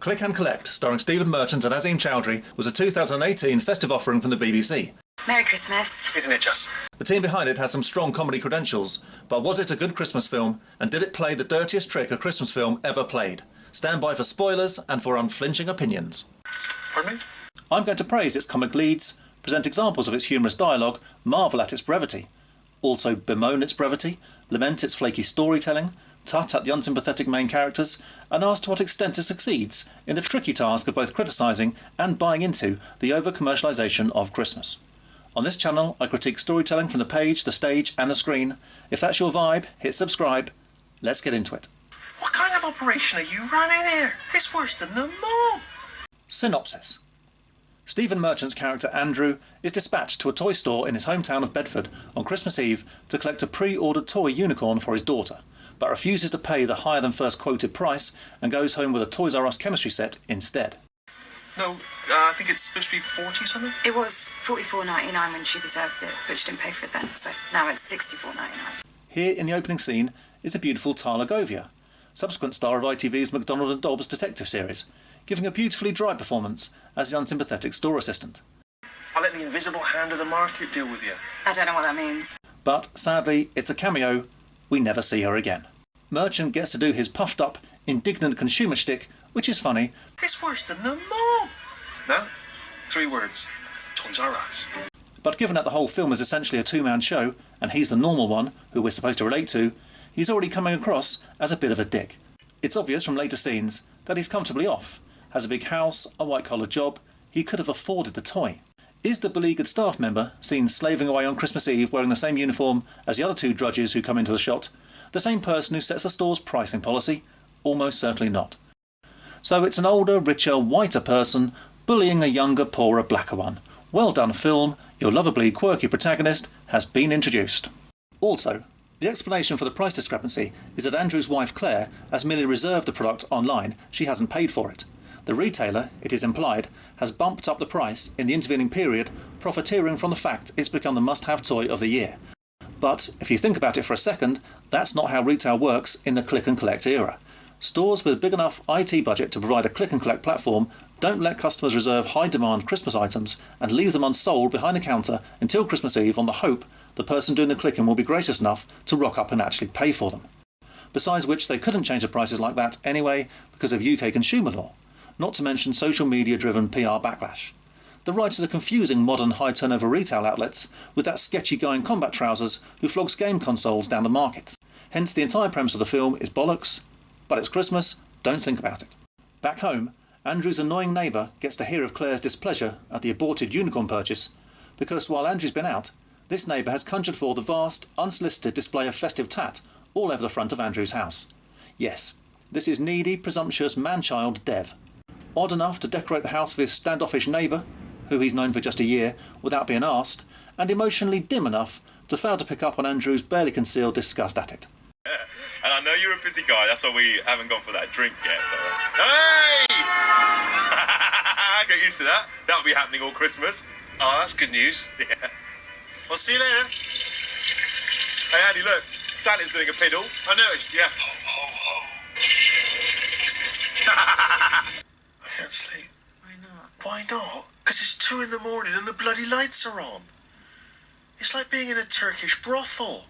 Click and Collect, starring Stephen Merchant and Azim Chowdhury, was a 2018 festive offering from the BBC. Merry Christmas. Isn't it just? The team behind it has some strong comedy credentials, but was it a good Christmas film, and did it play the dirtiest trick a Christmas film ever played? Stand by for spoilers and for unflinching opinions. Pardon me? I'm going to praise its comic leads, present examples of its humorous dialogue, marvel at its brevity, also bemoan its brevity, lament its flaky storytelling, tut at the unsympathetic main characters, and ask to what extent it succeeds in the tricky task of both criticising and buying into the over-commercialisation of Christmas. On this channel, I critique storytelling from the page, the stage and the screen. If that's your vibe, hit subscribe. Let's get into it. What kind of operation are you running here? It's worse than the mob. Synopsis. Stephen Merchant's character Andrew is dispatched to a toy store in his hometown of Bedford on Christmas Eve to collect a pre-ordered toy unicorn for his daughter, but refuses to pay the higher than first quoted price and goes home with a Toys R Us chemistry set instead. No, I think it's supposed to be 40 something. It was $44.99 when she reserved it, but she didn't pay for it then, so now it's $64.99. Here in the opening scene is the beautiful Tala Govia, subsequent star of ITV's MacDonald and Dobbs detective series, giving a beautifully dry performance as the unsympathetic store assistant. I'll let the invisible hand of the market deal with you. I don't know what that means. But sadly, it's a cameo. We never see her again. Merchant gets to do his puffed up, indignant consumer shtick, which is funny. It's worse than the mob. No? 3 words. Toys R Us. But given that the whole film is essentially a two-man show, and he's the normal one, who we're supposed to relate to, he's already coming across as a bit of a dick. It's obvious from later scenes that he's comfortably off, has a big house, a white-collar job, he could have afforded the toy. Is the beleaguered staff member seen slaving away on Christmas Eve wearing the same uniform as the other 2 drudges who come into the shot the same person who sets the store's pricing policy? Almost certainly not. So it's an older, richer, whiter person bullying a younger, poorer, blacker one. Well done film, your lovably quirky protagonist has been introduced. Also, the explanation for the price discrepancy is that Andrew's wife Claire has merely reserved the product online, she hasn't paid for it. The retailer, it is implied, has bumped up the price in the intervening period, profiteering from the fact it's become the must-have toy of the year. But if you think about it for a second, that's not how retail works in the click and collect era. Stores with a big enough IT budget to provide a click and collect platform don't let customers reserve high-demand Christmas items and leave them unsold behind the counter until Christmas Eve on the hope the person doing the clicking will be gracious enough to rock up and actually pay for them. Besides which, they couldn't change the prices like that anyway because of UK consumer law, not to mention social media-driven PR backlash. The writers are confusing modern high-turnover retail outlets with that sketchy guy in combat trousers who flogs game consoles down the market. Hence the entire premise of the film is bollocks, but it's Christmas, don't think about it. Back home, Andrew's annoying neighbour gets to hear of Claire's displeasure at the aborted unicorn purchase, because while Andrew's been out, this neighbour has conjured forth a vast, unsolicited display of festive tat all over the front of Andrew's house. Yes, this is needy, presumptuous man-child Dev. Odd enough to decorate the house of his standoffish neighbour, who he's known for just a year, without being asked, and emotionally dim enough to fail to pick up on Andrew's barely concealed disgust at it. Yeah. And I know you're a busy guy, that's why we haven't gone for that drink yet. Hey! Get used to that. That'll be happening all Christmas. Oh, that's good news. Yeah. Well, see you later. Hey Andy, look, Santa's doing a piddle. I noticed, yeah. I can't sleep. Why not? Why not? Because it's 2 in the morning and the bloody lights are on. It's like being in a Turkish brothel,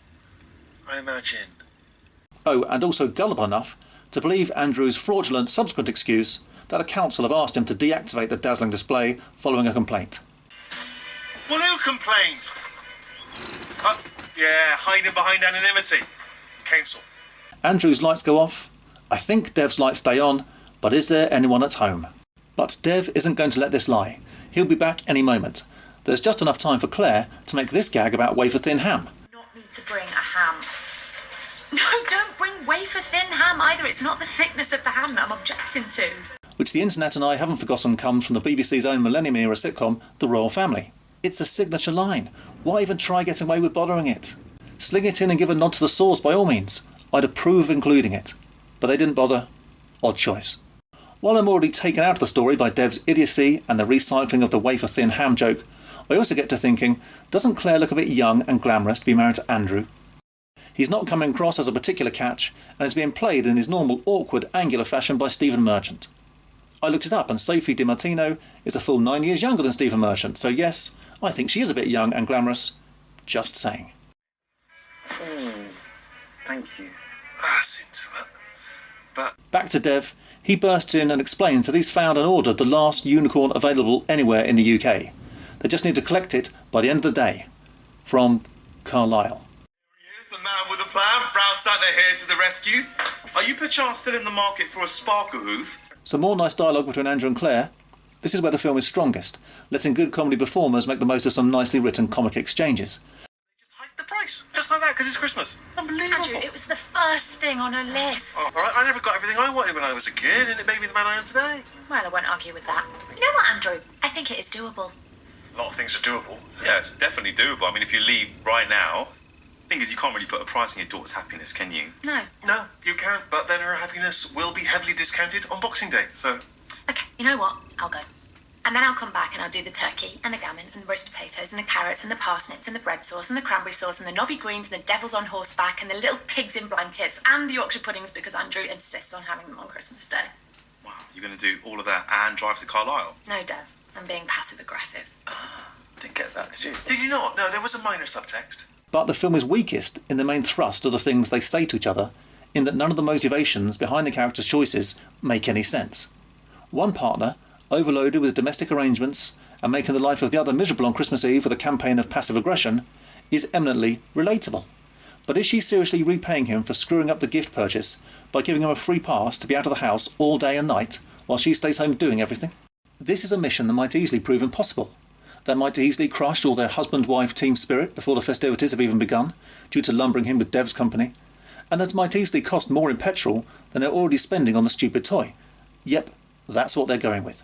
I imagine. Oh, and also gullible enough to believe Andrew's fraudulent subsequent excuse that a council have asked him to deactivate the dazzling display following a complaint. Well, who complained? Yeah, hiding behind anonymity. Council. Andrew's lights go off. I think Dev's lights stay on, but is there anyone at home? But Dev isn't going to let this lie. He'll be back any moment. There's just enough time for Claire to make this gag about wafer-thin ham. Not need to bring a ham. No, don't bring wafer-thin ham either. It's not the thickness of the ham that I'm objecting to. Which the internet and I haven't forgotten comes from the BBC's own millennium-era sitcom, The Royal Family. It's a signature line. Why even try getting away with bothering it? Sling it in and give a nod to the source by all means. I'd approve of including it. But they didn't bother. Odd choice. While I'm already taken out of the story by Dev's idiocy and the recycling of the wafer-thin ham joke, I also get to thinking, doesn't Claire look a bit young and glamorous to be married to Andrew? He's not coming across as a particular catch and is being played in his normal awkward, angular fashion by Stephen Merchant. I looked it up, and Sophie DiMartino is a full 9 years younger than Stephen Merchant, so yes, I think she is a bit young and glamorous. Just saying. Thank you. That's intimate. But Back to Dev, he bursts in and explains that he's found and ordered the last unicorn available anywhere in the UK. They just need to collect it by the end of the day. From Carlisle. Here's the man with a plan. Brown Santa here to the rescue. Are you perchance still in the market for a sparkle hoof? Some more nice dialogue between Andrew and Claire. This is where the film is strongest, letting good comedy performers make the most of some nicely written comic exchanges. just hike the price, just like that, because it's Christmas. Unbelievable. Andrew, it was the first thing on her list. Oh, all right, I never got everything I wanted when I was a kid, and it made me the man I am today. Well, I won't argue with that. You know what, Andrew? I think it is doable. A lot of things are doable. Yeah, it's definitely doable. I mean, if you leave right now, the thing is, you can't really put a price on your daughter's happiness, can you? No. No, you can't, but then her happiness will be heavily discounted on Boxing Day, so... Okay, you know what? I'll go. And then I'll come back and I'll do the turkey and the gammon and roast potatoes and the carrots and the parsnips and the bread sauce and the cranberry sauce and the knobby greens and the devils on horseback and the little pigs in blankets and the Yorkshire puddings because Andrew insists on having them on Christmas Day. Wow, you're going to do all of that and drive to Carlisle? No, Dev. I'm being passive-aggressive. Didn't get that, did you? Did you not? No, there was a minor subtext. But the film is weakest in the main thrust of the things they say to each other, in that none of the motivations behind the characters' choices make any sense. One partner, overloaded with domestic arrangements and making the life of the other miserable on Christmas Eve with a campaign of passive aggression, is eminently relatable. But is she seriously repaying him for screwing up the gift purchase by giving him a free pass to be out of the house all day and night while she stays home doing everything? This is a mission that might easily prove impossible. That might easily crush all their husband-wife team spirit before the festivities have even begun, due to lumbering him with Dev's company, and that might easily cost more in petrol than they're already spending on the stupid toy. Yep, that's what they're going with.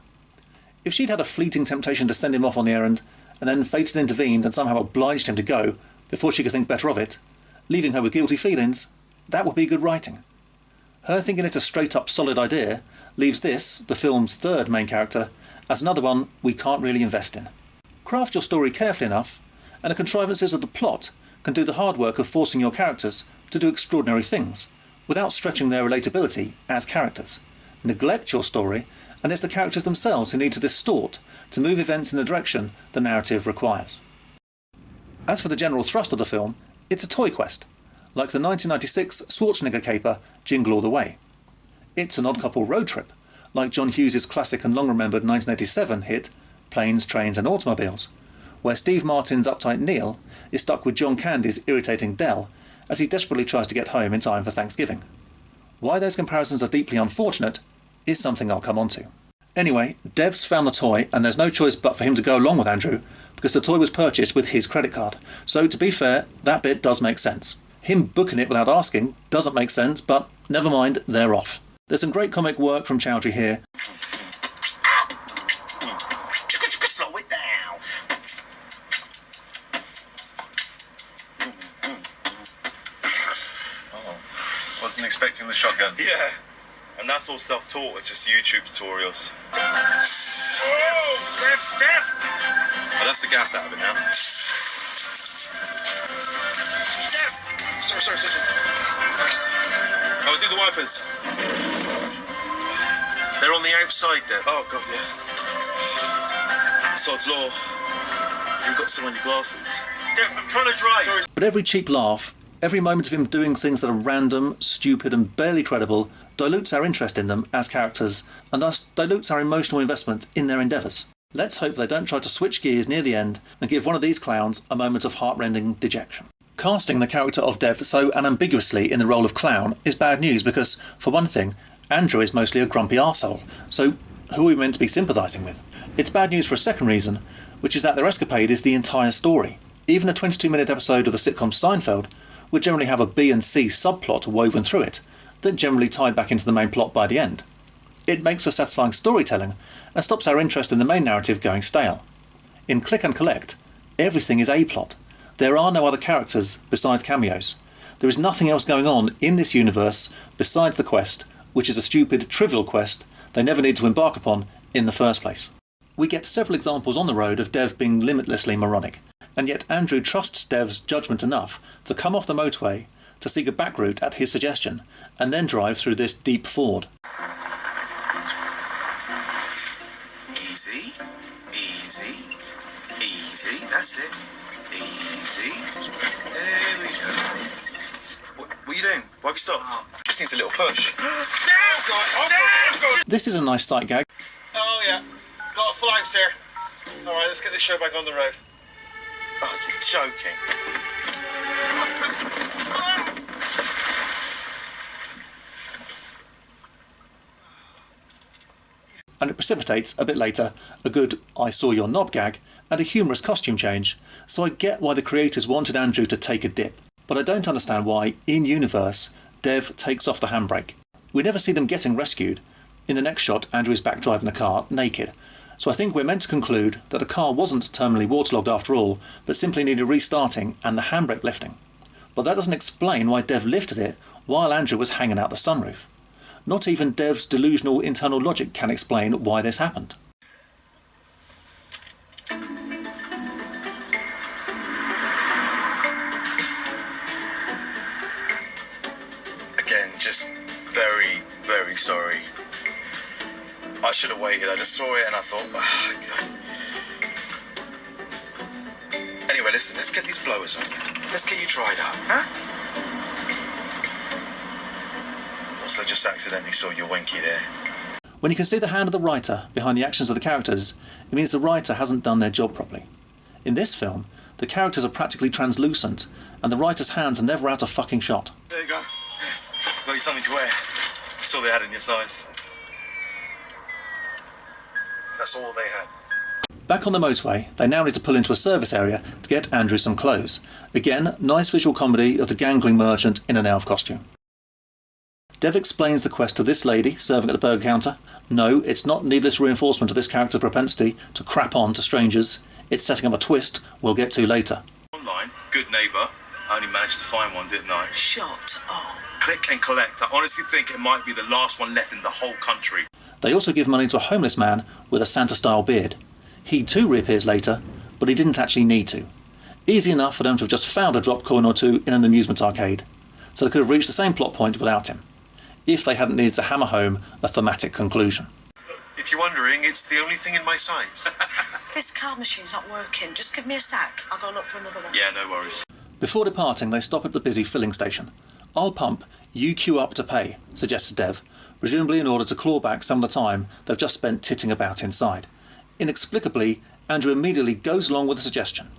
If she'd had a fleeting temptation to send him off on the errand, and then fate had intervened and somehow obliged him to go before she could think better of it, leaving her with guilty feelings, that would be good writing. Her thinking it a straight-up solid idea leaves this, the film's third main character, as another one we can't really invest in. Craft your story carefully enough, and the contrivances of the plot can do the hard work of forcing your characters to do extraordinary things, without stretching their relatability as characters. Neglect your story, and it's the characters themselves who need to distort to move events in the direction the narrative requires. As for the general thrust of the film, it's a toy quest, like the 1996 Schwarzenegger caper Jingle All the Way. It's an odd couple road trip, like John Hughes' classic and long-remembered 1987 hit Planes, Trains and Automobiles, where Steve Martin's uptight Neil is stuck with John Candy's irritating Dell as he desperately tries to get home in time for Thanksgiving. Why those comparisons are deeply unfortunate is something I'll come on to. Anyway, Dev's found the toy, and there's no choice but for him to go along with Andrew, because the toy was purchased with his credit card. So to be fair, that bit does make sense. Him booking it without asking doesn't make sense, but never mind, they're off. There's some great comic work from Chowdhury here. Slow it down. Wasn't expecting the shotgun. Yeah, and that's all self-taught. It's just YouTube tutorials. Oh, Steph! Oh, that's the gas out of it now. Steph! Sorry. Oh, do the wipers. They're on the outside, Deb. Oh, God, yeah. Sod's law. You've got some on your glasses. Deb, I'm trying to drive. Sorry. But every cheap laugh, every moment of him doing things that are random, stupid and barely credible dilutes our interest in them as characters, and thus dilutes our emotional investment in their endeavours. Let's hope they don't try to switch gears near the end and give one of these clowns a moment of heart-rending dejection. Casting the character of Dev so unambiguously in the role of clown is bad news because, for one thing, Andrew is mostly a grumpy arsehole, so who are we meant to be sympathising with? It's bad news for a second reason, which is that their escapade is the entire story. Even a 22-minute episode of the sitcom Seinfeld would generally have a B and C subplot woven through it, that generally tied back into the main plot by the end. It makes for satisfying storytelling and stops our interest in the main narrative going stale. In Click and Collect, everything is A-plot. There are no other characters besides cameos. There is nothing else going on in this universe besides the quest, which is a stupid, trivial quest they never need to embark upon in the first place. We get several examples on the road of Dev being limitlessly moronic, and yet Andrew trusts Dev's judgment enough to come off the motorway to seek a back route at his suggestion, and then drive through this deep ford. Easy. Easy. That's it. Easy. There we go. What are you doing? Why have you stopped? Just needs a little push. Damn! This is a nice sight gag. Oh, yeah. Got a full house here. All right, let's get this show back on the road. Oh, you're joking. And it precipitates, a bit later, a good I saw your knob gag and a humorous costume change, so I get why the creators wanted Andrew to take a dip. But I don't understand why, in-universe, Dev takes off the handbrake. We never see them getting rescued. In the next shot, Andrew is back driving the car, naked. So I think we're meant to conclude that the car wasn't terminally waterlogged after all, but simply needed restarting and the handbrake lifting. But that doesn't explain why Dev lifted it while Andrew was hanging out the sunroof. Not even Dev's delusional internal logic can explain why this happened. Again, just very, very sorry. I should have waited. I just saw it and I thought, God. Anyway, listen, let's get these blowers on you. Let's get you dried up, huh? Also, just accidentally saw your winky there. When you can see the hand of the writer behind the actions of the characters, it means the writer hasn't done their job properly. In this film, the characters are practically translucent, and the writer's hands are never out of fucking shot. There you go. Got you something to wear. That's all they had in your size. That's all they had. Back on the motorway, they now need to pull into a service area to get Andrew some clothes. Again, nice visual comedy of the gangling merchant in an elf costume. Dev explains the quest to this lady serving at the burger counter. No, it's not needless reinforcement of this character's propensity to crap on to strangers. It's setting up a twist we'll get to later. Online, good neighbour. I only managed to find one, didn't I? Shut up. Click and collect. I honestly think it might be the last one left in the whole country. They also give money to a homeless man with a Santa-style beard. He too reappears later, but he didn't actually need to. Easy enough for them to have just found a drop coin or two in an amusement arcade, so they could have reached the same plot point without him, if they hadn't needed to hammer home a thematic conclusion. If you're wondering, it's the only thing in my size. This card machine's not working. Just give me a sec. I'll go look for another one. Yeah, no worries. Before departing, they stop at the busy filling station. I'll pump, you queue up to pay, suggests Dev, presumably in order to claw back some of the time they've just spent titting about inside. Inexplicably, Andrew immediately goes along with the suggestion.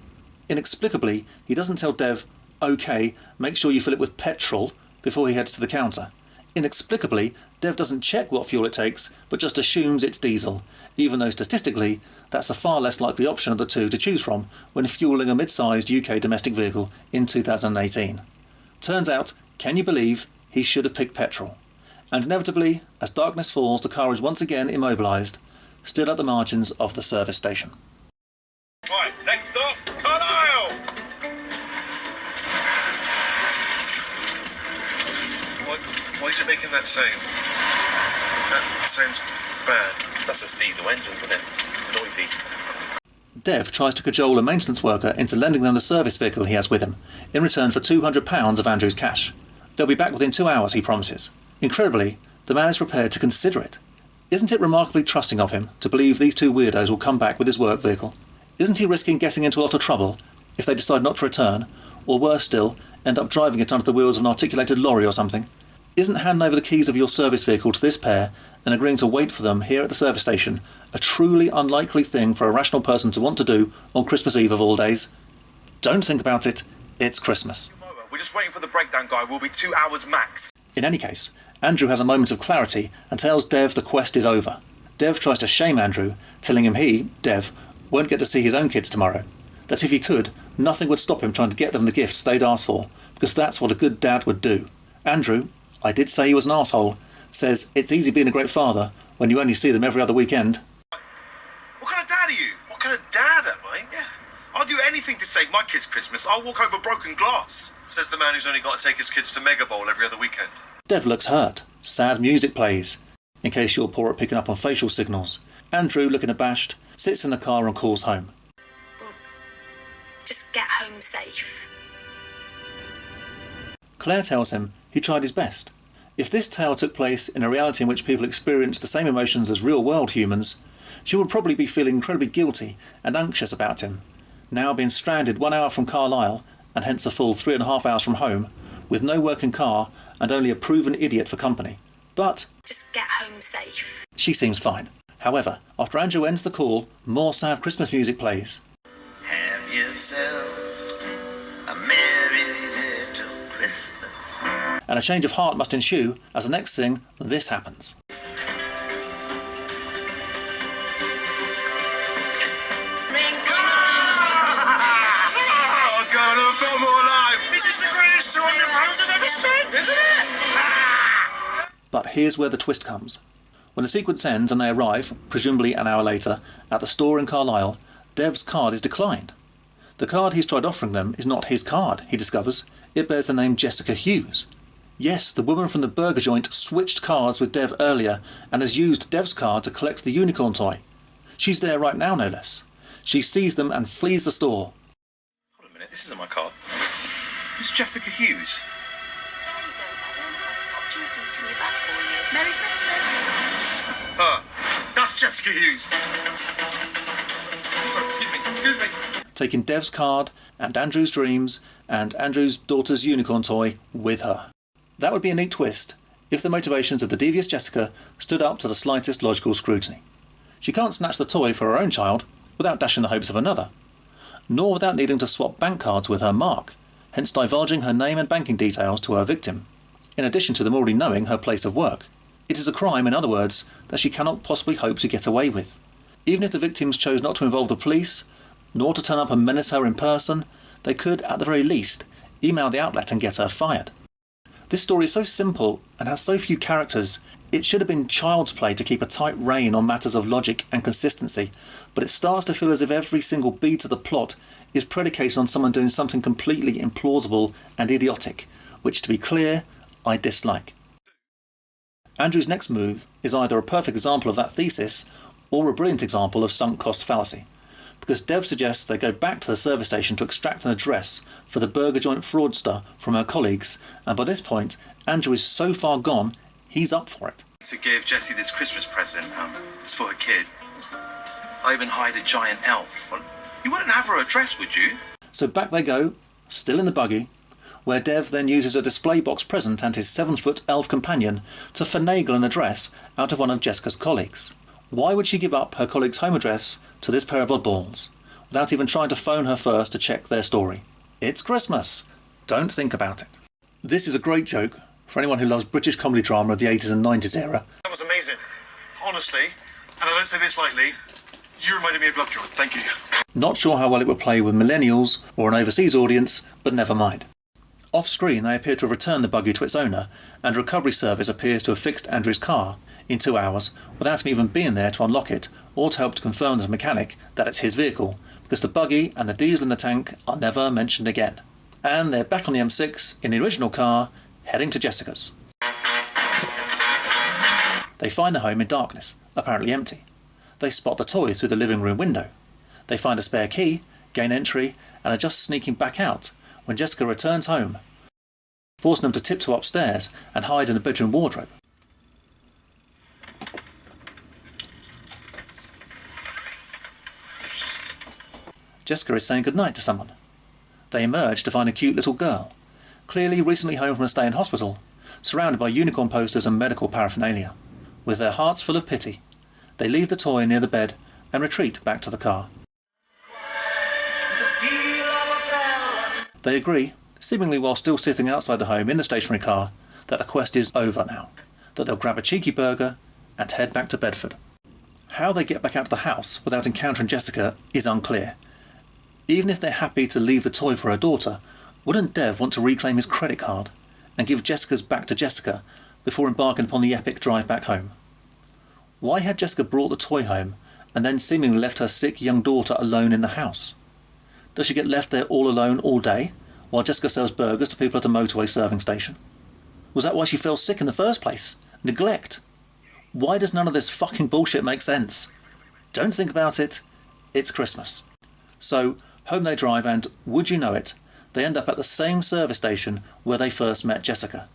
Inexplicably, he doesn't tell Dev, OK, make sure you fill it with petrol, before he heads to the counter. Inexplicably, Dev doesn't check what fuel it takes, but just assumes it's diesel, even though statistically, that's the far less likely option of the two to choose from when fuelling a mid-sized UK domestic vehicle in 2018. Turns out, can you believe, he should have picked petrol. And inevitably, as darkness falls, the car is once again immobilised, still at the margins of the service station. Right, next stop, Carlisle! Why is it making that sound? That sounds bad. That's a diesel engine, isn't it? Noisy. Dev tries to cajole a maintenance worker into lending them the service vehicle he has with him, in return for £200 of Andrew's cash. They'll be back within 2 hours, he promises. Incredibly, the man is prepared to consider it. Isn't it remarkably trusting of him to believe these two weirdos will come back with his work vehicle? Isn't he risking getting into a lot of trouble if they decide not to return, or worse still, end up driving it under the wheels of an articulated lorry or something? Isn't handing over the keys of your service vehicle to this pair and agreeing to wait for them here at the service station a truly unlikely thing for a rational person to want to do on Christmas Eve of all days? Don't think about it, it's Christmas. We're just waiting for the breakdown guy. We'll be 2 hours max. In any case, Andrew has a moment of clarity and tells Dev the quest is over. Dev tries to shame Andrew, telling him he, Dev, won't get to see his own kids tomorrow. That if he could, nothing would stop him trying to get them the gifts they'd asked for, because that's what a good dad would do. Andrew, I did say he was an arsehole, says it's easy being a great father when you only see them every other weekend. What kind of dad are you? What kind of dad am I? Yeah. I'll do anything to save my kids' Christmas. I'll walk over broken glass. Says the man who's only got to take his kids to Mega Bowl every other weekend. Dev looks hurt. Sad music plays, in case you're poor at picking up on facial signals. Andrew, looking abashed, sits in the car and calls home. Well, just get home safe. Claire tells him he tried his best. If this tale took place in a reality in which people experience the same emotions as real-world humans, She would probably be feeling incredibly guilty and anxious about him, now being stranded 1 hour from Carlisle and hence a full 3.5 hours from home, with no working car and only a proven idiot for company. But Just get home safe. she seems fine. However, after Andrew ends the call, more sad Christmas music plays. Have yourself a merry little Christmas. And a change of heart must ensue as the next thing, this happens. Oh, God, I felt more alive. This is the greatest 200 pounds I've ever spent, isn't it? But here's where the twist comes. When the sequence ends and they arrive, presumably an hour later, at the store in Carlisle, Dev's card is declined. The card he's tried offering them is not his card, he discovers. It bears the name Jessica Hughes. Yes, the woman from the burger joint switched cards with Dev earlier and has used Dev's card to collect the unicorn toy. She's there right now, no less. She sees them and flees the store. Hold on a minute, this isn't my card. It's Jessica Hughes. Merry Christmas. That's Jessica Hughes. Sorry, excuse me. Taking Dev's card and Andrew's dreams and Andrew's daughter's unicorn toy with her. That would be a neat twist if the motivations of the devious Jessica stood up to the slightest logical scrutiny. She can't snatch the toy for her own child without dashing the hopes of another, nor without needing to swap bank cards with her Mark, hence divulging her name and banking details to her victim, in addition to them already knowing her place of work. It is a crime, in other words, that she cannot possibly hope to get away with. Even if the victims chose not to involve the police, nor to turn up and menace her in person, they could, at the very least, email the outlet and get her fired. This story is so simple and has so few characters, it should have been child's play to keep a tight rein on matters of logic and consistency, but it starts to feel as if every single beat of the plot is predicated on someone doing something completely implausible and idiotic, which, to be clear, I dislike. Andrew's next move is either a perfect example of that thesis or a brilliant example of sunk cost fallacy, because Dev suggests they go back to the service station to extract an address for the burger joint fraudster from her colleagues, and by this point Andrew is so far gone he's up for it. To give Jessie this Christmas present, it's for her kid. I even hired a giant elf. You wouldn't have her address, would you? So back they go, still in the buggy, where Dev then uses a display box present and his 7-foot elf companion to finagle an address out of one of Jessica's colleagues. Why would she give up her colleague's home address to this pair of oddballs, without even trying to phone her first to check their story? It's Christmas. Don't think about it. This is a great joke for anyone who loves British comedy drama of the 80s and 90s era. That was amazing. Honestly, and I don't say this lightly, you reminded me of Lovejoy. Thank you. Not sure how well it would play with millennials or an overseas audience, but never mind. Off-screen, they appear to have returned the buggy to its owner, and a recovery service appears to have fixed Andrew's car in 2 hours without him even being there to unlock it or to help to confirm to the mechanic that it's his vehicle, because the buggy and the diesel in the tank are never mentioned again. And they're back on the M6 in the original car, heading to Jessica's. They find the home in darkness, apparently empty. They spot the toy through the living room window. They find a spare key, gain entry, and are just sneaking back out when Jessica returns home, forcing them to tiptoe upstairs and hide in the bedroom wardrobe. Jessica is saying goodnight to someone. They emerge to find a cute little girl, clearly recently home from a stay in hospital, surrounded by unicorn posters and medical paraphernalia. With their hearts full of pity, they leave the toy near the bed and retreat back to the car. They agree, seemingly while still sitting outside the home in the stationary car, that the quest is over now, that they'll grab a cheeky burger and head back to Bedford. How they get back out of the house without encountering Jessica is unclear. Even if they're happy to leave the toy for her daughter, wouldn't Dev want to reclaim his credit card and give Jessica's back to Jessica before embarking upon the epic drive back home? Why had Jessica brought the toy home and then seemingly left her sick young daughter alone in the house? Does she get left there all alone all day, while Jessica sells burgers to people at a motorway serving station? Was that why she fell sick in the first place? Neglect? Why does none of this fucking bullshit make sense? Don't think about it. It's Christmas. So, home they drive and, would you know it, they end up at the same service station where they first met Jessica.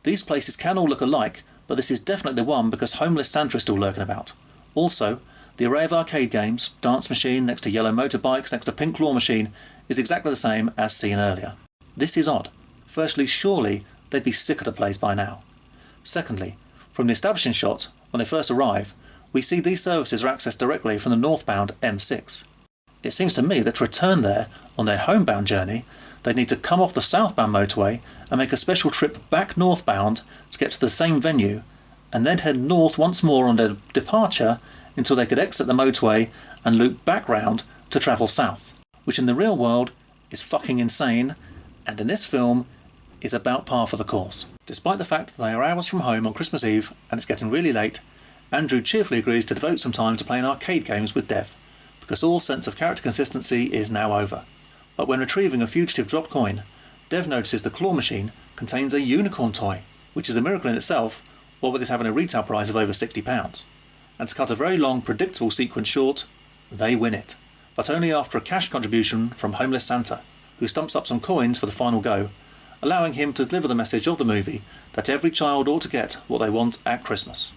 These places can all look alike, but this is definitely the one because homeless Santa is still lurking about. Also, The array of arcade games, dance machine next to yellow motorbikes next to pink claw machine, is exactly the same as seen earlier. This is odd. Firstly, surely they'd be sick of the place by now. Secondly, from the establishing shot, when they first arrive, we see these services are accessed directly from the northbound M6. It seems to me that to return there on their homebound journey, they'd need to come off the southbound motorway and make a special trip back northbound to get to the same venue, and then head north once more on their departure until they could exit the motorway and loop back round to travel south, which in the real world is fucking insane, and in this film is about par for the course. Despite the fact that they are hours from home on Christmas Eve and it's getting really late, Andrew cheerfully agrees to devote some time to playing arcade games with Dev, because all sense of character consistency is now over. But when retrieving a fugitive dropped coin, Dev notices the claw machine contains a unicorn toy, which is a miracle in itself, what with this having a retail price of over £60. And to cut a very long, predictable sequence short, they win it. But only after a cash contribution from homeless Santa, who stumps up some coins for the final go, allowing him to deliver the message of the movie that every child ought to get what they want at Christmas.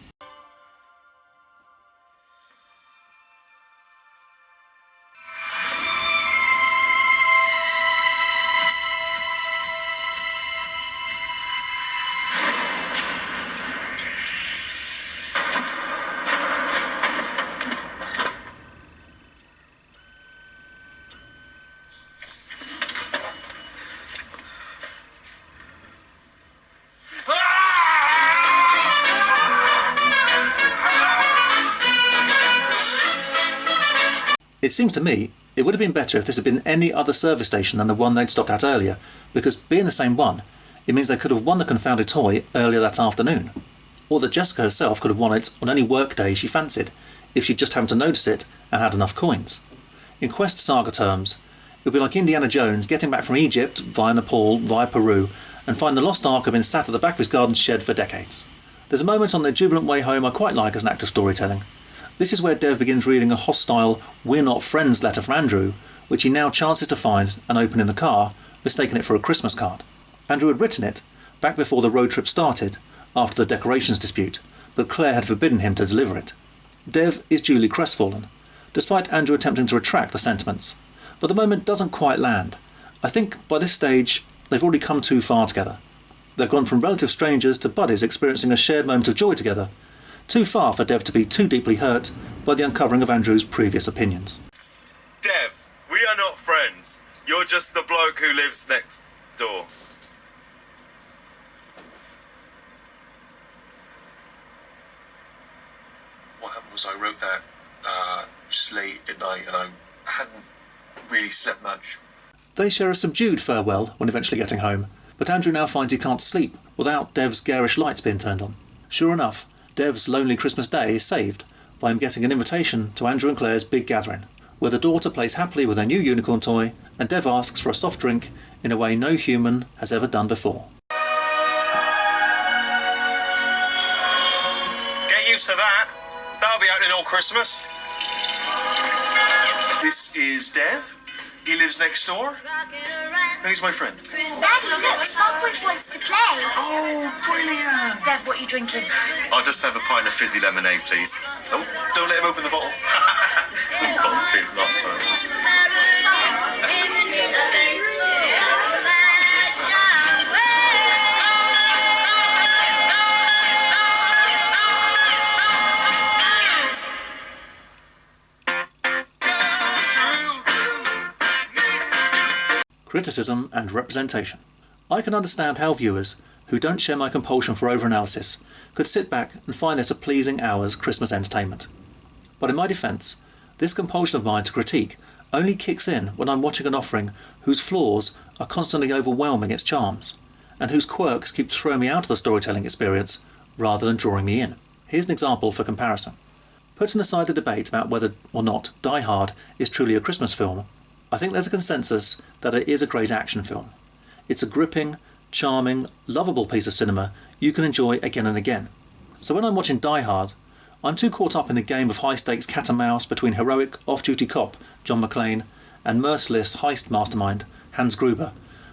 It seems to me it would have been better if this had been any other service station than the one they'd stopped at earlier, because being the same one, it means they could have won the confounded toy earlier that afternoon. Or that Jessica herself could have won it on any work day she fancied, if she'd just happened to notice it and had enough coins. In Quest Saga terms, it would be like Indiana Jones getting back from Egypt via Nepal, via Peru, and find the lost ark had been sat at the back of his garden shed for decades. There's a moment on their jubilant way home I quite like as an act of storytelling. This is where Dev begins reading a hostile "We're not friends" letter from Andrew, which he now chances to find and open in the car, mistaking it for a Christmas card. Andrew had written it back before the road trip started, after the decorations dispute, but Claire had forbidden him to deliver it. Dev is duly crestfallen, despite Andrew attempting to retract the sentiments. But the moment doesn't quite land. I think by this stage they've already come too far together. They've gone from relative strangers to buddies experiencing a shared moment of joy together. Too far for Dev to be too deeply hurt by the uncovering of Andrew's previous opinions. Dev, we are not friends. You're just the bloke who lives next door. What happened was I wrote that just late at night and I hadn't really slept much. They share a subdued farewell when eventually getting home, but Andrew now finds he can't sleep without Dev's garish lights being turned on. Sure enough, Dev's lonely Christmas day is saved by him getting an invitation to Andrew and Claire's big gathering, where the daughter plays happily with her new unicorn toy and Dev asks for a soft drink in a way no human has ever done before. Get used to that. That'll be happening all Christmas. This is Dev. He lives next door. And he's my friend. Daddy, look, Sparkwood wants to play. Oh, brilliant. Dev, what are you drinking? I'll just have a pint of fizzy lemonade, please. Oh, don't let him open the bottle. The bottle fizz last time. Criticism and representation. I can understand how viewers, who don't share my compulsion for overanalysis, could sit back and find this a pleasing hour's Christmas entertainment. But in my defence, this compulsion of mine to critique only kicks in when I'm watching an offering whose flaws are constantly overwhelming its charms, and whose quirks keep throwing me out of the storytelling experience rather than drawing me in. Here's an example for comparison. Putting aside the debate about whether or not Die Hard is truly a Christmas film, I think there's a consensus that it is a great action film. It's a gripping, charming, lovable piece of cinema you can enjoy again and again. So when I'm watching Die Hard, I'm too caught up in the game of high-stakes cat and mouse between heroic off-duty cop John McClane and merciless heist mastermind Hans Gruber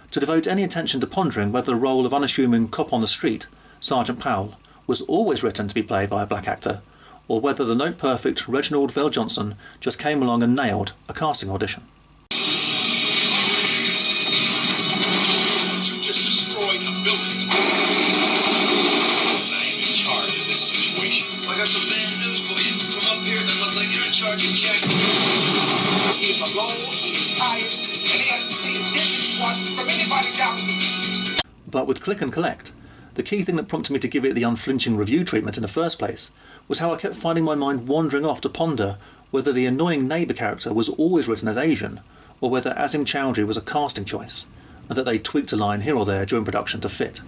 to devote any attention to pondering whether the role of unassuming cop on the street, Sergeant Powell, was always written to be played by a black actor, or whether the note-perfect Reginald Vell Johnson just came along and nailed a casting audition. You just destroyed a building. I am in charge of this situation. I got some bad news for you. Come up here, then look like you're in charge of Jack. He is alone, he is tired, and he has to see his dishes washed from anybody down. But with Click and Collect, the key thing that prompted me to give it the unflinching review treatment in the first place was how I kept finding my mind wandering off to ponder whether the annoying neighbour character was always written as Asian, or whether Azim Chowdhury was a casting choice, and that they tweaked a line here or there during production to fit.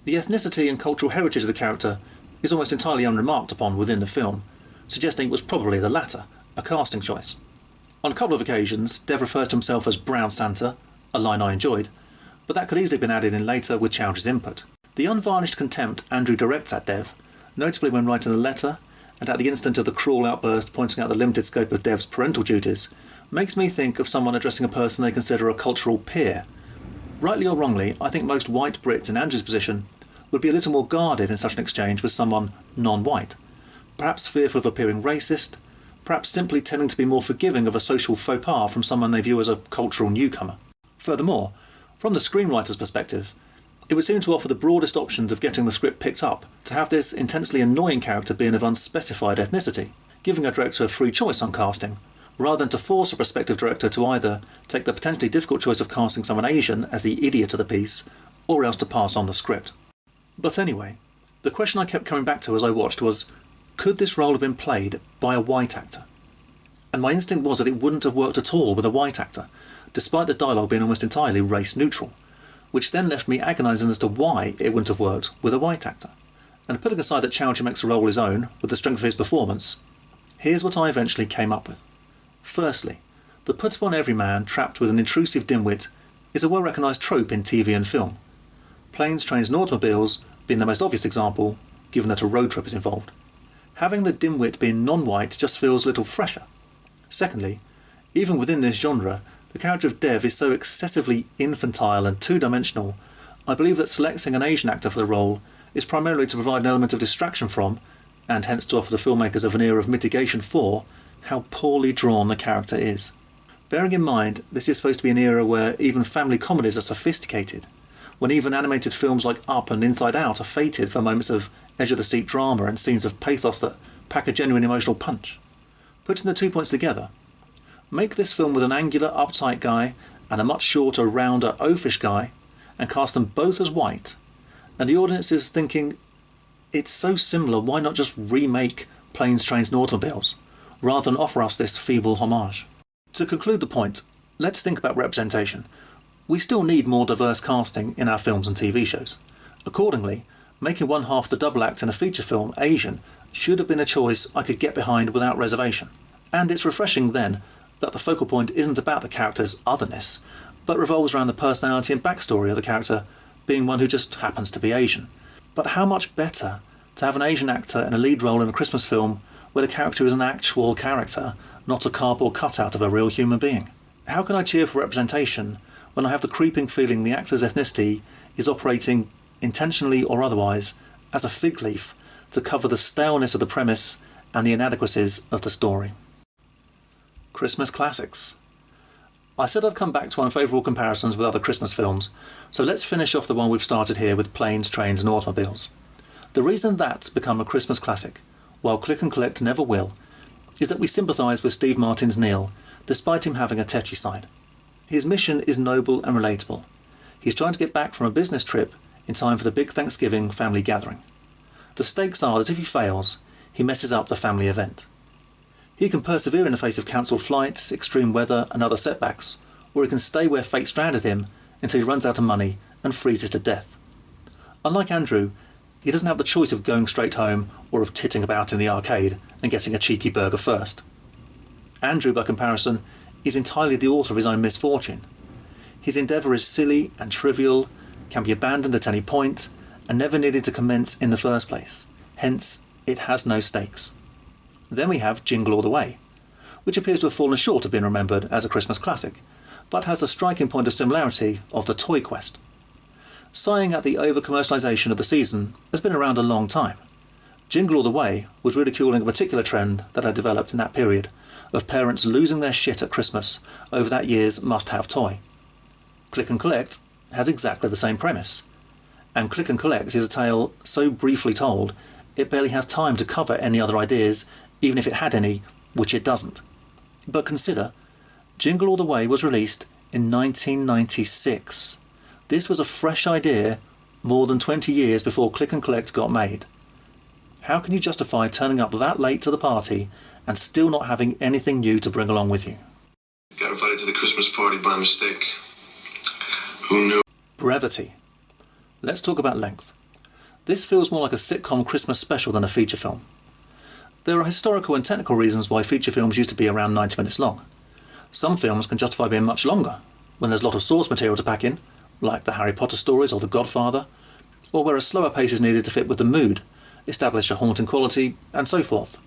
The ethnicity and cultural heritage of the character is almost entirely unremarked upon within the film, suggesting it was probably the latter, a casting choice. On a couple of occasions, Dev refers to himself as Brown Santa, a line I enjoyed, but that could easily have been added in later with Chowdhury's input. The unvarnished contempt Andrew directs at Dev, notably when writing the letter, and at the instant of the cruel outburst pointing out the limited scope of Dev's parental duties, makes me think of someone addressing a person they consider a cultural peer. Rightly or wrongly, I think most white Brits in Andrew's position would be a little more guarded in such an exchange with someone non-white, perhaps fearful of appearing racist, perhaps simply tending to be more forgiving of a social faux pas from someone they view as a cultural newcomer. Furthermore, from the screenwriter's perspective, it would seem to offer the broadest options of getting the script picked up to have this intensely annoying character being of unspecified ethnicity, giving a director a free choice on casting, rather than to force a prospective director to either take the potentially difficult choice of casting someone Asian as the idiot of the piece, or else to pass on the script. But anyway, the question I kept coming back to as I watched was, could this role have been played by a white actor? And my instinct was that it wouldn't have worked at all with a white actor, despite the dialogue being almost entirely race neutral, which then left me agonising as to why it wouldn't have worked with a white actor. And putting aside that Chowdhury makes the role his own, with the strength of his performance, here's what I eventually came up with. Firstly, the put-upon everyman trapped with an intrusive dimwit is a well-recognised trope in TV and film, planes, trains and automobiles being the most obvious example, given that a road trip is involved. Having the dimwit being non-white just feels a little fresher. Secondly, even within this genre, the character of Dev is so excessively infantile and two-dimensional, I believe that selecting an Asian actor for the role is primarily to provide an element of distraction from, and hence to offer the filmmakers a veneer of mitigation for, how poorly drawn the character is. Bearing in mind, this is supposed to be an era where even family comedies are sophisticated, when even animated films like Up and Inside Out are fated for moments of edge-of-the-seat drama and scenes of pathos that pack a genuine emotional punch. Putting the 2 points together, make this film with an angular, uptight guy and a much shorter, rounder, oafish guy, and cast them both as white, and the audience is thinking, it's so similar, why not just remake Planes, Trains and Automobiles, rather than offer us this feeble homage? To conclude the point, let's think about representation. We still need more diverse casting in our films and TV shows. Accordingly, making one half the double act in a feature film Asian should have been a choice I could get behind without reservation. And it's refreshing then that the focal point isn't about the character's otherness, but revolves around the personality and backstory of the character being one who just happens to be Asian. But how much better to have an Asian actor in a lead role in a Christmas film where the character is an actual character, not a cardboard cutout of a real human being? How can I cheer for representation when I have the creeping feeling the actor's ethnicity is operating, intentionally or otherwise, as a fig leaf to cover the staleness of the premise and the inadequacies of the story? Christmas classics. I said I'd come back to unfavourable comparisons with other Christmas films, so let's finish off the one we've started here with Planes, Trains and Automobiles. The reason that's become a Christmas classic, while Click and Collect never will, is that we sympathise with Steve Martin's Neil, despite him having a tetchy side. His mission is noble and relatable. He's trying to get back from a business trip in time for the big Thanksgiving family gathering. The stakes are that if he fails, he messes up the family event. He can persevere in the face of cancelled flights, extreme weather and other setbacks, or he can stay where fate stranded him until he runs out of money and freezes to death. Unlike Andrew, he doesn't have the choice of going straight home or of titting about in the arcade and getting a cheeky burger first. Andrew, by comparison, is entirely the author of his own misfortune. His endeavour is silly and trivial, can be abandoned at any point, and never needed to commence in the first place. Hence, it has no stakes. Then we have Jingle All the Way, which appears to have fallen short of being remembered as a Christmas classic, but has the striking point of similarity of the Toy Quest. Sighing at the over-commercialisation of the season has been around a long time, Jingle All the Way was ridiculing a particular trend that had developed in that period of parents losing their shit at Christmas over that year's must-have toy. Click and Collect has exactly the same premise, and Click and Collect is a tale so briefly told it barely has time to cover any other ideas, even if it had any, which it doesn't. But consider, Jingle All the Way was released in 1996. This was a fresh idea more than 20 years before Click and Collect got made. How can you justify turning up that late to the party and still not having anything new to bring along with you? Got invited to the Christmas party by mistake. Who knew? Brevity. Let's talk about length. This feels more like a sitcom Christmas special than a feature film. There are historical and technical reasons why feature films used to be around 90 minutes long. Some films can justify being much longer, when there's a lot of source material to pack in, like the Harry Potter stories or The Godfather, or where a slower pace is needed to fit with the mood, establish a haunting quality, and so forth.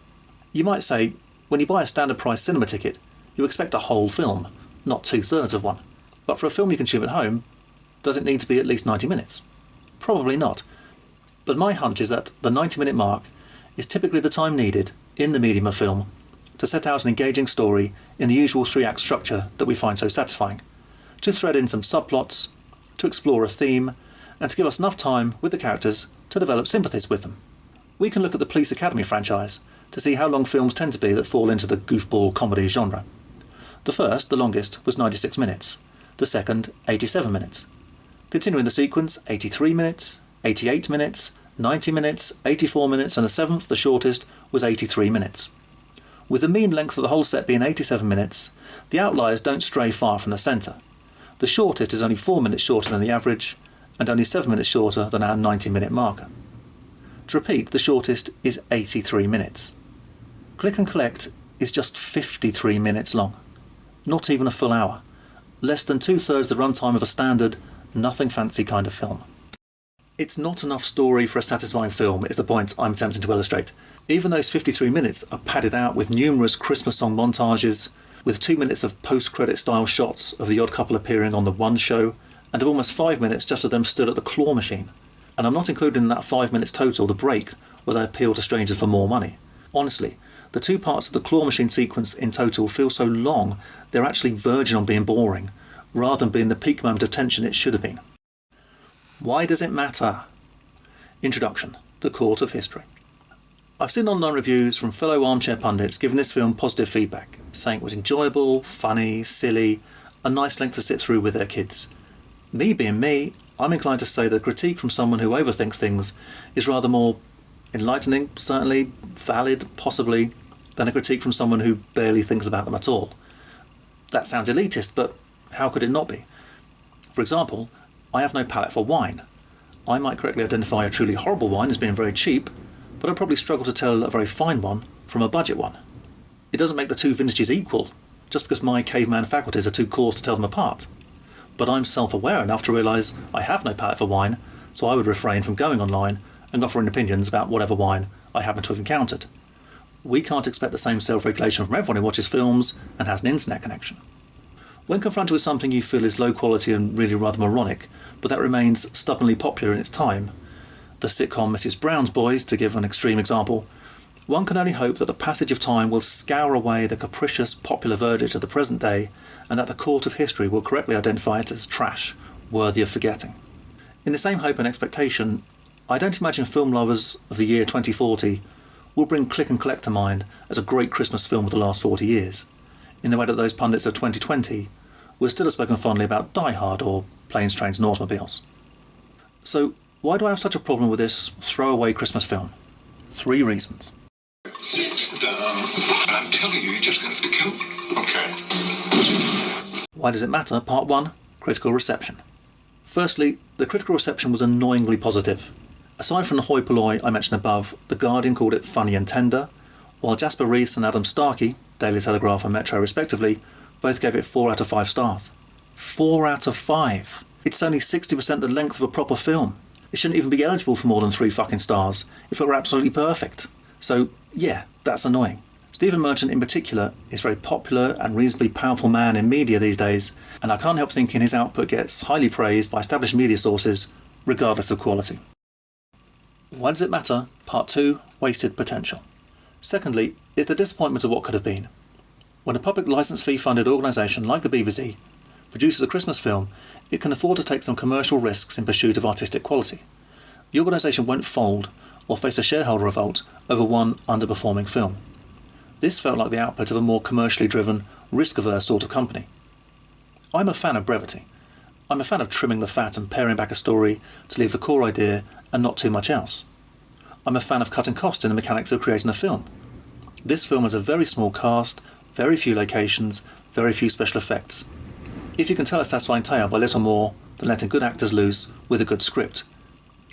You might say, when you buy a standard price cinema ticket, you expect a whole film, not 2/3 of one. But for a film you consume at home, does it need to be at least 90 minutes? Probably not. But my hunch is that the 90-minute mark is typically the time needed, in the medium of film, to set out an engaging story in the usual 3-act structure that we find so satisfying, to thread in some subplots, to explore a theme, and to give us enough time with the characters to develop sympathies with them. We can look at the Police Academy franchise to see how long films tend to be that fall into the goofball comedy genre. The first, the longest, was 96 minutes, the second, 87 minutes. Continuing the sequence, 83 minutes, 88 minutes, 90 minutes, 84 minutes, and the seventh, the shortest, was 83 minutes. With the mean length of the whole set being 87 minutes, the outliers don't stray far from the centre. The shortest is only 4 minutes shorter than the average, and only 7 minutes shorter than our 90-minute marker. To repeat, the shortest is 83 minutes. Click and Collect is just 53 minutes long. Not even a full hour. Less than 2/3 the runtime of a standard, nothing fancy kind of film. It's not enough story for a satisfying film is the point I'm attempting to illustrate. Even those 53 minutes are padded out with numerous Christmas song montages, with 2 minutes of post-credit style shots of the odd couple appearing on the One Show, and of almost 5 minutes just of them stood at the claw machine. And I'm not including in that 5 minutes total the break where they appeal to strangers for more money. Honestly, the 2 parts of the claw machine sequence in total feel so long they're actually verging on being boring, rather than being the peak moment of tension it should have been. Why does it matter? Introduction. The Court of History. I've seen online reviews from fellow armchair pundits giving this film positive feedback, saying it was enjoyable, funny, silly, a nice length to sit through with their kids. Me being me, I'm inclined to say that a critique from someone who overthinks things is rather more enlightening, certainly, valid, possibly, than a critique from someone who barely thinks about them at all. That sounds elitist, but how could it not be? For example, I have no palate for wine. I might correctly identify a truly horrible wine as being very cheap, but I'd probably struggle to tell a very fine one from a budget one. It doesn't make the two vintages equal, just because my caveman faculties are too coarse to tell them apart. But I'm self-aware enough to realise I have no palate for wine, so I would refrain from going online and offering opinions about whatever wine I happen to have encountered. We can't expect the same self-regulation from everyone who watches films and has an internet connection. When confronted with something you feel is low quality and really rather moronic, but that remains stubbornly popular in its time, the sitcom Mrs. Brown's Boys, to give an extreme example, one can only hope that the passage of time will scour away the capricious popular verdict of the present day, and that the court of history will correctly identify it as trash, worthy of forgetting. In the same hope and expectation, I don't imagine film lovers of the year 2040 will bring Click and Collect to mind as a great Christmas film of the last 40 years, in the way that those pundits of 2020 will still have spoken fondly about Die Hard or Planes, Trains and Automobiles. So why do I have such a problem with this throwaway Christmas film? 3 reasons. Sit down. I'm telling you, you're just going to have to kill me. Okay. Why does it matter? Part 1. Critical reception. Firstly, the critical reception was annoyingly positive. Aside from the hoi polloi I mentioned above, The Guardian called it funny and tender, while Jasper Rees and Adam Starkey, Daily Telegraph and Metro respectively, both gave it 4 out of 5 stars. 4 out of 5! It's only 60% the length of a proper film. It shouldn't even be eligible for more than 3 fucking stars if it were absolutely perfect. So, yeah, that's annoying. Stephen Merchant in particular is a very popular and reasonably powerful man in media these days, and I can't help thinking his output gets highly praised by established media sources, regardless of quality. Why does it matter? Part 2. wasted potential. Secondly, is the disappointment of what could have been. When a public licence fee funded organisation like the BBC produces a Christmas film, it can afford to take some commercial risks in pursuit of artistic quality. The organisation won't fold or face a shareholder revolt over one underperforming film. This felt like the output of a more commercially driven, risk-averse sort of company. I'm a fan of brevity. I'm a fan of trimming the fat and paring back a story to leave the core idea and not too much else. I'm a fan of cutting cost in the mechanics of creating a film. This film has a very small cast, very few locations, very few special effects. If you can tell a satisfying tale by little more than letting good actors loose with a good script.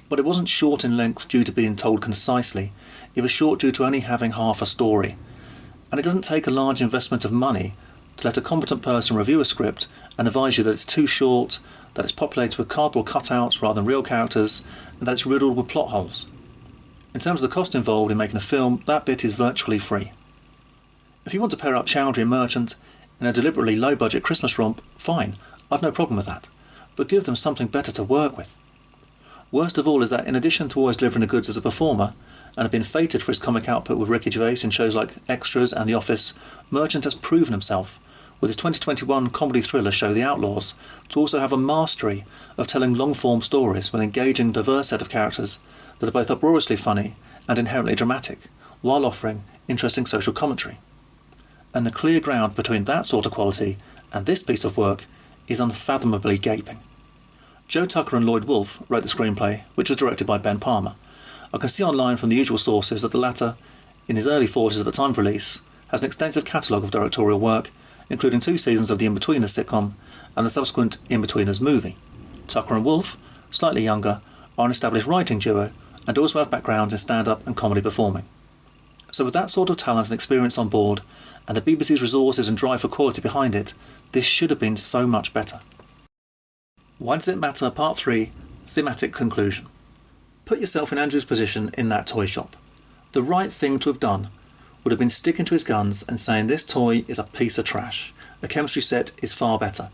But it wasn't short in length due to being told concisely, it was short due to only having half a story. And it doesn't take a large investment of money to let a competent person review a script and advise you that it's too short, that it's populated with cardboard cutouts rather than real characters, and that it's riddled with plot holes. In terms of the cost involved in making a film, that bit is virtually free. If you want to pair up Chowdhury and Merchant in a deliberately low-budget Christmas romp, fine, I've no problem with that, but give them something better to work with. Worst of all is that in addition to always delivering the goods as a performer, and have been feted for his comic output with Ricky Gervais in shows like Extras and The Office, Merchant has proven himself, with his 2021 comedy thriller show The Outlaws, to also have a mastery of telling long-form stories with an engaging, diverse set of characters that are both uproariously funny and inherently dramatic, while offering interesting social commentary. And the clear ground between that sort of quality and this piece of work is unfathomably gaping. Joe Tucker and Lloyd Wolfe wrote the screenplay, which was directed by Ben Palmer. I can see online from the usual sources that the latter, in his early 40s at the time of release, has an extensive catalogue of directorial work, including 2 seasons of the In-Betweeners sitcom and the subsequent In-Betweeners movie. Tucker and Wolfe, slightly younger, are an established writing duo and also have backgrounds in stand-up and comedy performing. So with that sort of talent and experience on board, and the BBC's resources and drive for quality behind it, this should have been so much better. Why does it matter? Part 3, Thematic Conclusion. Put yourself in Andrew's position in that toy shop. The right thing to have done would have been sticking to his guns and saying this toy is a piece of trash. A chemistry set is far better.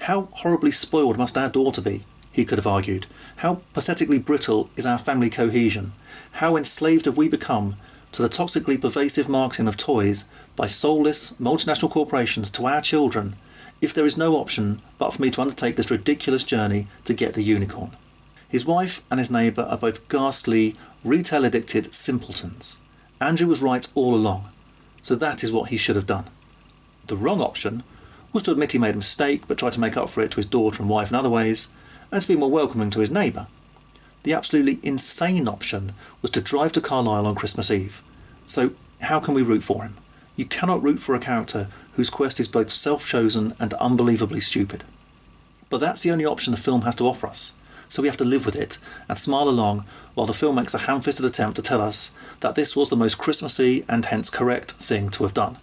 How horribly spoiled must our daughter be, he could have argued. How pathetically brittle is our family cohesion. How enslaved have we become to the toxically pervasive marketing of toys by soulless multinational corporations to our children, if there is no option but for me to undertake this ridiculous journey to get the unicorn. His wife and his neighbour are both ghastly, retail-addicted simpletons. Andrew was right all along, so that is what he should have done. The wrong option was to admit he made a mistake but try to make up for it to his daughter and wife in other ways, and to be more welcoming to his neighbour. The absolutely insane option was to drive to Carlisle on Christmas Eve. So how can we root for him? You cannot root for a character whose quest is both self-chosen and unbelievably stupid. But that's the only option the film has to offer us, so we have to live with it and smile along while the film makes a ham-fisted attempt to tell us that this was the most Christmassy and hence correct thing to have done.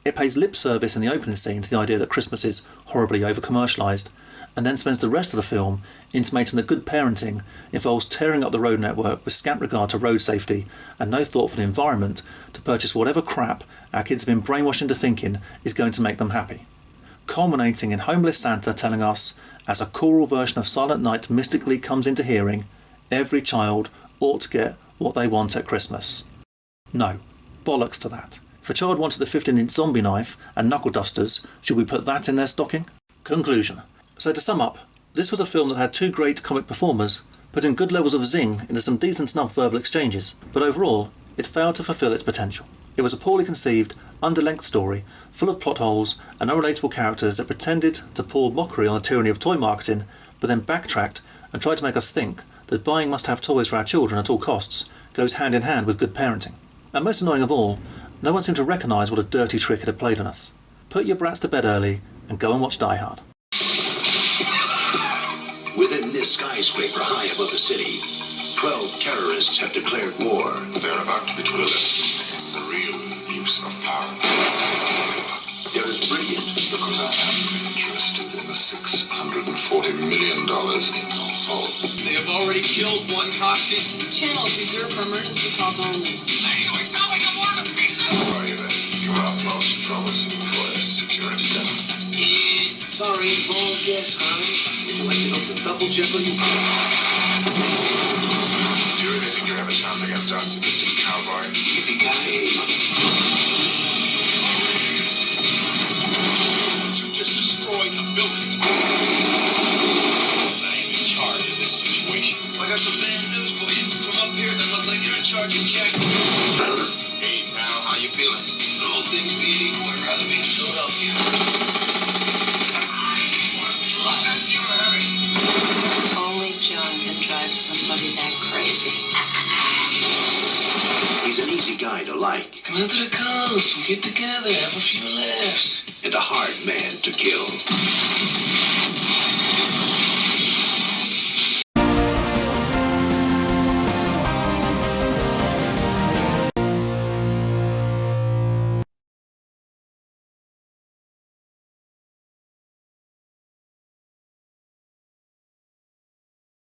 It pays lip service in the opening scene to the idea that Christmas is horribly over-commercialised, and then spends the rest of the film intimating that good parenting involves tearing up the road network with scant regard to road safety and no thought for the environment to purchase whatever crap our kids have been brainwashed into thinking is going to make them happy. Culminating in homeless Santa telling us, as a choral version of Silent Night mystically comes into hearing, every child ought to get what they want at Christmas. No, bollocks to that. If a child wanted the 15-inch zombie knife and knuckle dusters, should we put that in their stocking? Conclusion. So to sum up, this was a film that had 2 great comic performers, putting good levels of zing into some decent enough verbal exchanges, but overall, it failed to fulfil its potential. It was a poorly conceived, under-length story, full of plot holes and unrelatable characters that pretended to pour mockery on the tyranny of toy marketing, but then backtracked and tried to make us think that buying must-have toys for our children at all costs goes hand in hand with good parenting. And most annoying of all, no one seemed to recognise what a dirty trick it had played on us. Put your brats to bed early and go and watch Die Hard. Within this skyscraper high above the city, 12 terrorists have declared war. They're about to be taught a lesson in the real use of power. They're as brilliant Because I am interested in the $640 million in your vault. They have already killed 1 hostage. This channel is reserved for emergency calls only. Sorry that you are most promising for a security guard. Sorry, wrong guess, honey. Would you like to go to double jeopardy? Do you really think you have a chance against us, Mr. Coward? things being equal, I'd rather be in Philadelphia. Only John can drive somebody that crazy. He's an easy guy to like. Come out to the coast, we'll get together, have a few laughs. And a hard man to kill.